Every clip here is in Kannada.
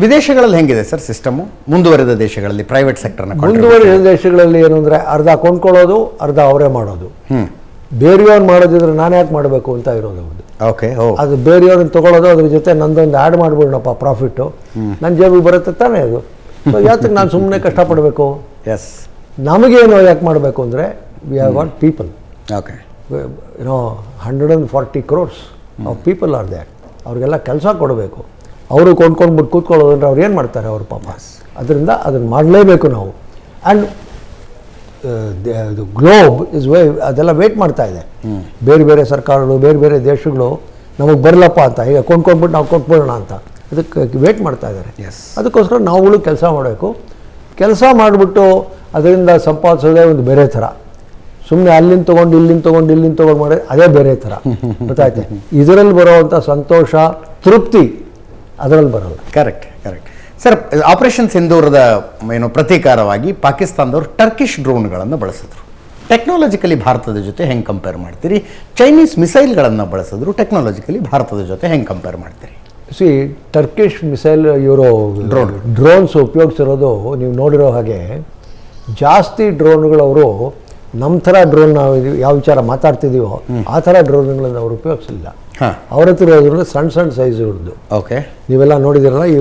ವಿದೇಶಗಳಲ್ಲಿ ಹೆಂಗಿದೆ ಸರ್ ಸಿಸ್ಟಮು? ಮುಂದುವರೆದ ದೇಶಗಳಲ್ಲಿ ಪ್ರೈವೇಟ್ ಸೆಕ್ಟರ್ನ ಮುಂದುವರೆದ ದೇಶಗಳಲ್ಲಿ ಏನು ಅಂದರೆ ಅರ್ಧ ಕೊಂಡ್ಕೊಳ್ಳೋದು, ಅರ್ಧ ಅವರೇ ಮಾಡೋದು. ಬೇರೆಯವ್ರು ಮಾಡೋದಿದ್ರೆ ನಾನು ಯಾಕೆ ಮಾಡಬೇಕು ಅಂತ ಇರೋದು ಅವ್ರದ್ದು. ಓಕೆ, ಅದು ಬೇರೆಯವ್ರನ್ನ ತೊಗೊಳೋದು, ಅದ್ರ ಜೊತೆ ನಂದೊಂದು ಆ್ಯಡ್ ಮಾಡ್ಬಿಡೋಣಪ್ಪ ಪ್ರಾಫಿಟ್ಟು, ನನ್ನ ಜೇಬಿಗೆ ಬರುತ್ತೆ ತಾನೇ ಅದು. ಸೊ ಯಾತಕ್ಕೆ ನಾನು ಸುಮ್ಮನೆ ಕಷ್ಟಪಡಬೇಕು? ಎಸ್, ನಮಗೇನು ಯಾಕೆ ಮಾಡಬೇಕು ಅಂದರೆ we have got people. Okay, 140 crores of people are that. ಅವ್ರಿಗೆಲ್ಲ ಕೆಲಸ ಕೊಡಬೇಕು. ಅವರು ಕೊಂಡ್ಕೊಂಡ್ಬಿಟ್ಟು ಕೂತ್ಕೊಳ್ಳೋದಂದ್ರೆ ಅವ್ರು ಏನು ಮಾಡ್ತಾರೆ ಅವ್ರ ಪಾಪ. ಅದರಿಂದ ಅದನ್ನು ಮಾಡಲೇಬೇಕು ನಾವು. ಆ್ಯಂಡ್ ಗ್ಲೋಬ್ ಇಸ್ ಅದೆಲ್ಲ ವೇಟ್ ಮಾಡ್ತಾ ಇದೆ. ಬೇರೆ ಬೇರೆ ಸರ್ಕಾರಗಳು, ಬೇರೆ ಬೇರೆ ದೇಶಗಳು ನಮಗೆ ಬರಲಪ್ಪ ಅಂತ, ಈಗ ಕೊಂಡ್ಕೊಂಡ್ಬಿಟ್ಟು ನಾವು ಕೊಟ್ಬಿಡೋಣ ಅಂತ ಅದಕ್ಕೆ ವೇಟ್ ಮಾಡ್ತಾ ಇದ್ದಾರೆ. ಅದಕ್ಕೋಸ್ಕರ ನಾವುಗಳು ಕೆಲಸ ಮಾಡಬೇಕು. ಕೆಲಸ ಮಾಡಿಬಿಟ್ಟು ಅದರಿಂದ ಸಂಪಾದಿಸೋದೇ ಒಂದು ಬೇರೆ ಥರ. ಸುಮ್ಮನೆ ಅಲ್ಲಿಂದ ತೊಗೊಂಡು ಇಲ್ಲಿಂದ ತೊಗೊಂಡು ಮಾಡಿ ಅದೇ ಬೇರೆ ಥರ, ಗೊತ್ತಾಯ್ತೆ. ಇದರಲ್ಲಿ ಬರೋವಂಥ ಸಂತೋಷ, ತೃಪ್ತಿ ಅದರಲ್ಲಿ ಬರೋಲ್ಲ. Correct sir. ಆಪರೇಷನ್ ಸಿಂಧೂರದ ಪ್ರತೀಕಾರವಾಗಿ ಪಾಕಿಸ್ತಾನದವರು ಟರ್ಕಿಶ್ ಡ್ರೋನ್ಗಳನ್ನು ಬಳಸಿದ್ರು. ಟೆಕ್ನಾಲಜಿಕಲಿ ಭಾರತದ ಜೊತೆ ಹೆಂಗೆ ಕಂಪೇರ್ ಮಾಡ್ತೀರಿ? ಚೈನೀಸ್ ಮಿಸೈಲ್ಗಳನ್ನು ಬಳಸಿದ್ರು, ಟೆಕ್ನಾಲಜಿಕಲಿ ಭಾರತದ ಜೊತೆ ಹೆಂಗೆ ಕಂಪೇರ್ ಮಾಡ್ತೀರಿ? ಟರ್ಕಿಶ್ ಮಿಸೈಲ್ ಇವರು ಡ್ರೋನ್ಸ್ ಉಪಯೋಗಿಸಿರೋದು ನೀವು ನೋಡಿರೋ ಹಾಗೆ ಜಾಸ್ತಿ ಡ್ರೋನ್ಗಳವರು ನಮ್ಮ ಥರ ಡ್ರೋನ್ ನಾವು ಯಾವ ವಿಚಾರ ಮಾತಾಡ್ತಿದ್ದೀವೋ ಆ ಥರ ಡ್ರೋನ್ಗಳನ್ನು ಅವರು ಉಪಯೋಗಿಸಲಿಲ್ಲ. ಅವ್ರ ಹತ್ರ ಇರೋದ್ರಿಂದ ಸಣ್ಣ ಸೈಜ್ಗಳದ್ದು. ಓಕೆ, ನೀವೆಲ್ಲ ನೋಡಿದಿರಲ್ಲ, ಈ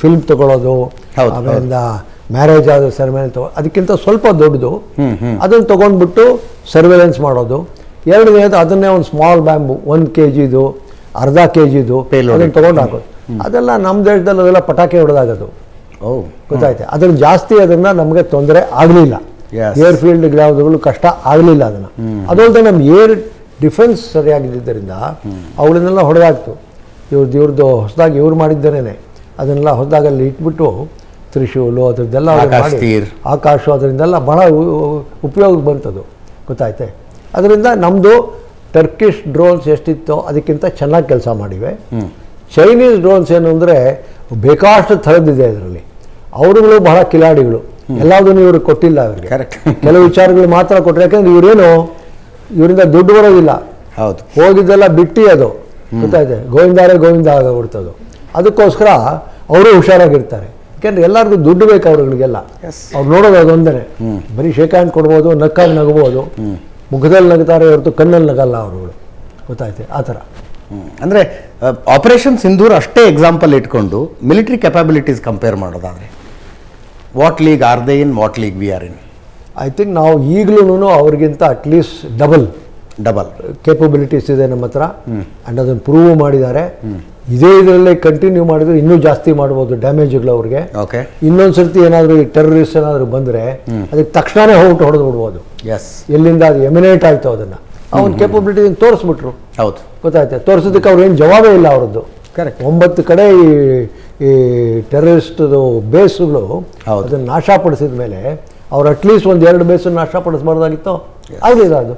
ಫಿಲ್ಮ್ ತಗೊಳ್ಳೋದು, ಆಮೇಲಿಂದ ಮ್ಯಾರೇಜ್ ಆದ ಸೆರೆಮನಿ ಅದಕ್ಕಿಂತ ಸ್ವಲ್ಪ ದೊಡ್ಡದು, ಅದನ್ನು ತೊಗೊಂಡ್ಬಿಟ್ಟು ಸರ್ವೆಲೆನ್ಸ್ ಮಾಡೋದು. ಎರಡನೇದು ಅದನ್ನೇ ಒಂದು ಸ್ಮಾಲ್ ಬ್ಯಾಂಬು 1 kgದು, ಅರ್ಧ kgದು ಅದನ್ನು ತೊಗೊಂಡು ಹಾಕೋದು. ಅದೆಲ್ಲ ನಮ್ಮ ದೇಶದಲ್ಲಿ ಅದೆಲ್ಲ ಪಟಾಕಿ ಹೊಡೆದಾಗೋದು, ಗೊತ್ತಾಯ್ತೆ. ಅದ್ರ ಜಾಸ್ತಿ ಅದನ್ನು ನಮಗೆ ತೊಂದರೆ ಆಗಲಿಲ್ಲ. ಏರ್ ಫೀಲ್ಡ್ ಯಾವುದುಗಳು ಕಷ್ಟ ಆಗಲಿಲ್ಲ ಅದನ್ನು. ಅದಲ್ಲದೆ ನಮ್ಮ ಏರ್ ಡಿಫೆನ್ಸ್ ಸರಿಯಾಗಿದ್ದರಿಂದ ಅವುಗಳನ್ನೆಲ್ಲ ಹೊಡೆದಾಗ್ತು. ಇವ್ರದ್ದು ಹೊಸದಾಗಿ ಇವ್ರು ಮಾಡಿದ್ದೇನೆ ಅದನ್ನೆಲ್ಲ ಹೊಸದಾಗಲ್ಲಿ ಇಟ್ಬಿಟ್ಟು ತ್ರಿಶೂಲು ಅದರದ್ದೆಲ್ಲ ಆಕಾಶ ಅದರಿಂದೆಲ್ಲ ಬಹಳ ಉಪಯೋಗಕ್ಕೆ ಬಂತದು, ಗೊತ್ತಾಯ್ತೆ. ಅದರಿಂದ ನಮ್ಮದು ಟರ್ಕಿಶ್ ಡ್ರೋನ್ಸ್ ಎಷ್ಟಿತ್ತೋ ಅದಕ್ಕಿಂತ ಚೆನ್ನಾಗಿ ಕೆಲಸ ಮಾಡಿವೆ. ಚೈನೀಸ್ ಡ್ರೋನ್ಸ್ ಏನು ಅಂದರೆ ಬೇಕಾಷ್ಟು ಥರದ್ದಿದೆ ಅದರಲ್ಲಿ. ಅವರುಗಳು ಬಹಳ ಕಿಲಾಡಿಗಳು, ಎಲ್ಲದನ್ನು ಇವ್ರಿಗೆ ಕೊಟ್ಟಿಲ್ಲ. ಅವರಿಗೆ ಕೆಲವು ವಿಚಾರಗಳು ಮಾತ್ರ ಕೊಟ್ಟರೆ, ಯಾಕಂದ್ರೆ ಇವರಿಂದ ದುಡ್ಡು ಬರೋದಿಲ್ಲ. ಹೌದು, ಹೋಗಿದ್ದೆಲ್ಲ ಬಿಟ್ಟು ಅದು, ಗೊತ್ತಾಯ್ತೆ, ಗೋವಿಂದ ಆಗಿಬಿಡ್ತದು. ಅದಕ್ಕೋಸ್ಕರ ಅವರು ಹುಷಾರಾಗಿರ್ತಾರೆ. ಯಾಕೆಂದ್ರೆ ಎಲ್ಲರಿಗೂ ದುಡ್ಡು ಬೇಕು ಅವ್ರುಗಳಿಗೆಲ್ಲ. ಅವ್ರು ನೋಡೋದು ಅದೊಂದೇ, ಬರೀ ಶೇಕ್ ಹ್ಯಾಂಡ್ ಕೊಡ್ಬೋದು, ನಕ್ಕಾಗಿ ನಗ್ಬೋದು, ಮುಖದಲ್ಲಿ ನಗ್ತಾರೆ ಹೊರತು ಕಣ್ಣಲ್ಲಿ ನಗಲ್ಲ ಅವರುಗಳು, ಗೊತ್ತಾಯ್ತೆ. ಆ ಥರ ಅಂದರೆ ಆಪರೇಷನ್ ಸಿಂಧೂರ್ ಅಷ್ಟೇ ಎಕ್ಸಾಂಪಲ್ ಇಟ್ಕೊಂಡು ಮಿಲಿಟರಿ ಕೆಪಾಬಿಲಿಟೀಸ್ ಕಂಪೇರ್ ಮಾಡೋದಾದರೆ what league are they in, what league we are in? I think ನಾವು ಈಗಲೂ ಅವ್ರಿಗಿಂತ ಅಟ್ಲೀಸ್ಟ್ ಡಬಲ್ ಕೇಪಬಿಲಿಟೀಸ್ ಇದೆ ನಮ್ಮ ಹತ್ರ. ಆ್ಯಂಡ್ ಅದನ್ನು ಪ್ರೂವ್ ಮಾಡಿದ್ದಾರೆ. ಇದೇ ಇದರಲ್ಲೇ ಕಂಟಿನ್ಯೂ ಮಾಡಿದ್ರೆ ಇನ್ನೂ ಜಾಸ್ತಿ ಮಾಡ್ಬೋದು ಡ್ಯಾಮೇಜ್ಗಳು ಅವ್ರಿಗೆ. ಇನ್ನೊಂದು ಸರ್ತಿ ಏನಾದರೂ ಈ ಟೆರರಿಸ್ಟ್ ಏನಾದರೂ ಬಂದರೆ ಅದಕ್ಕೆ ತಕ್ಷಣವೇ ಹೋಗ್ಬಿಟ್ಟು ಹೊಡೆದು ಬಿಡ್ಬೋದು. ಎಲ್ಲಿಂದ ಅದು ಎಮಿನೇಟ್ ಆಯಿತು ಅದನ್ನು ಅವ್ನ ಕೇಪಬಿಲಿಟಿ ತೋರಿಸ್ಬಿಟ್ರು. ಹೌದು, ಗೊತ್ತಾಯ್ತು. ತೋರಿಸೋದಕ್ಕೆ ಅವ್ರು ಏನು ಜವಾಬೇ ಇಲ್ಲ ಅವರದ್ದು. 9 ಕಡೆ ಈ ಟೆರರಿಸ್ಟ್ದು ಬೇಸ್ಗಳು ಅದನ್ನು ನಾಶಪಡಿಸಿದ ಮೇಲೆ ಅವ್ರು ಅಟ್ಲೀಸ್ಟ್ 1-2 ಬೇಸನ್ನು ನಾಶಪಡಿಸಬಾರ್ದಾಗಿತ್ತು. ಆಗಲಿಲ್ಲ ಅದು.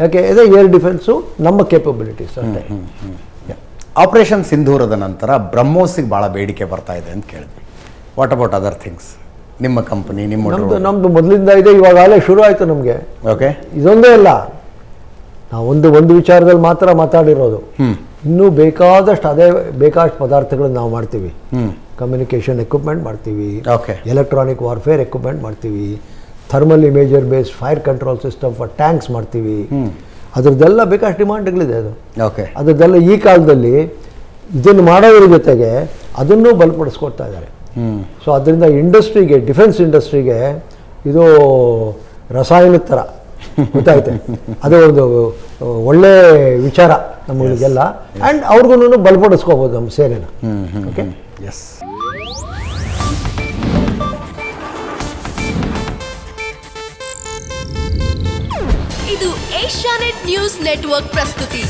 ಯಾಕೆ ಇದೇ ಏರ್ ಡಿಫೆನ್ಸು ನಮ್ಮ ಕೇಪಬಿಲಿಟೀಸ್ ಅಷ್ಟೇ. ಆಪರೇಷನ್ ಸಿಂಧೂರದ ನಂತರ ಬ್ರಹ್ಮೋಸ್ಗೆ ಭಾಳ ಬೇಡಿಕೆ ಬರ್ತಾ ಇದೆ ಅಂತ ಕೇಳಿದ್ವಿ. What about other things? ನಿಮ್ಮ ಕಂಪನಿ, ನಮ್ಮದು ಮೊದಲಿಂದ ಇದೆ, ಇವಾಗಲೇ ಶುರು ಆಯಿತು ನಮಗೆ. ಓಕೆ, ಇದೊಂದೇ ಇಲ್ಲ, ನಾವು ಒಂದು ವಿಚಾರದಲ್ಲಿ ಮಾತ್ರ ಮಾತಾಡಿರೋದು. ಇನ್ನೂ ಬೇಕಾದಷ್ಟು ಪದಾರ್ಥಗಳನ್ನು ನಾವು ಮಾಡ್ತೀವಿ. ಕಮ್ಯುನಿಕೇಷನ್ ಎಕ್ವಿಪ್ಮೆಂಟ್ ಮಾಡ್ತೀವಿ, ಎಲೆಕ್ಟ್ರಾನಿಕ್ ವಾರ್ಫೇರ್ ಎಕ್ವಿಪ್ಮೆಂಟ್ ಮಾಡ್ತೀವಿ, thermal imager based fire control system for tanks ಮಾಡ್ತೀವಿ. ಅದರದ್ದೆಲ್ಲ ಬೇಕಾಷ್ಟು ಡಿಮಾಂಡ್ಗಳಿದೆ. ಅದು ಅದರದ್ದೆಲ್ಲ ಈ ಕಾಲದಲ್ಲಿ ಇದನ್ನು ಮಾಡೋದ್ರ ಜೊತೆಗೆ ಅದನ್ನೂ ಬಲಪಡಿಸ್ಕೊಡ್ತಾ ಇದ್ದಾರೆ. ಸೊ ಅದರಿಂದ ಇಂಡಸ್ಟ್ರಿಗೆ, ಡಿಫೆನ್ಸ್ ಇಂಡಸ್ಟ್ರಿಗೆ ಇದು ರಸಾಯನದ ಥರ, ಗೊತ್ತಾಯ್ತೆ. ಅದು ಒಂದು ಒಳ್ಳೆ ವಿಚಾರ ನಮ್ಮಗಳಿಗೆಲ್ಲ. ಆ್ಯಂಡ್ ಅವ್ರಿಗೂ ಬಲಪಡಿಸ್ಕೋಬೋದು ನಮ್ಮ ಸೇನೆನ. Okay, yes. ಇದು ಏಷ್ಯಾನೆಟ್ ನ್ಯೂಸ್ ನೆಟ್ವರ್ಕ್ ಪ್ರಸ್ತುತಿ.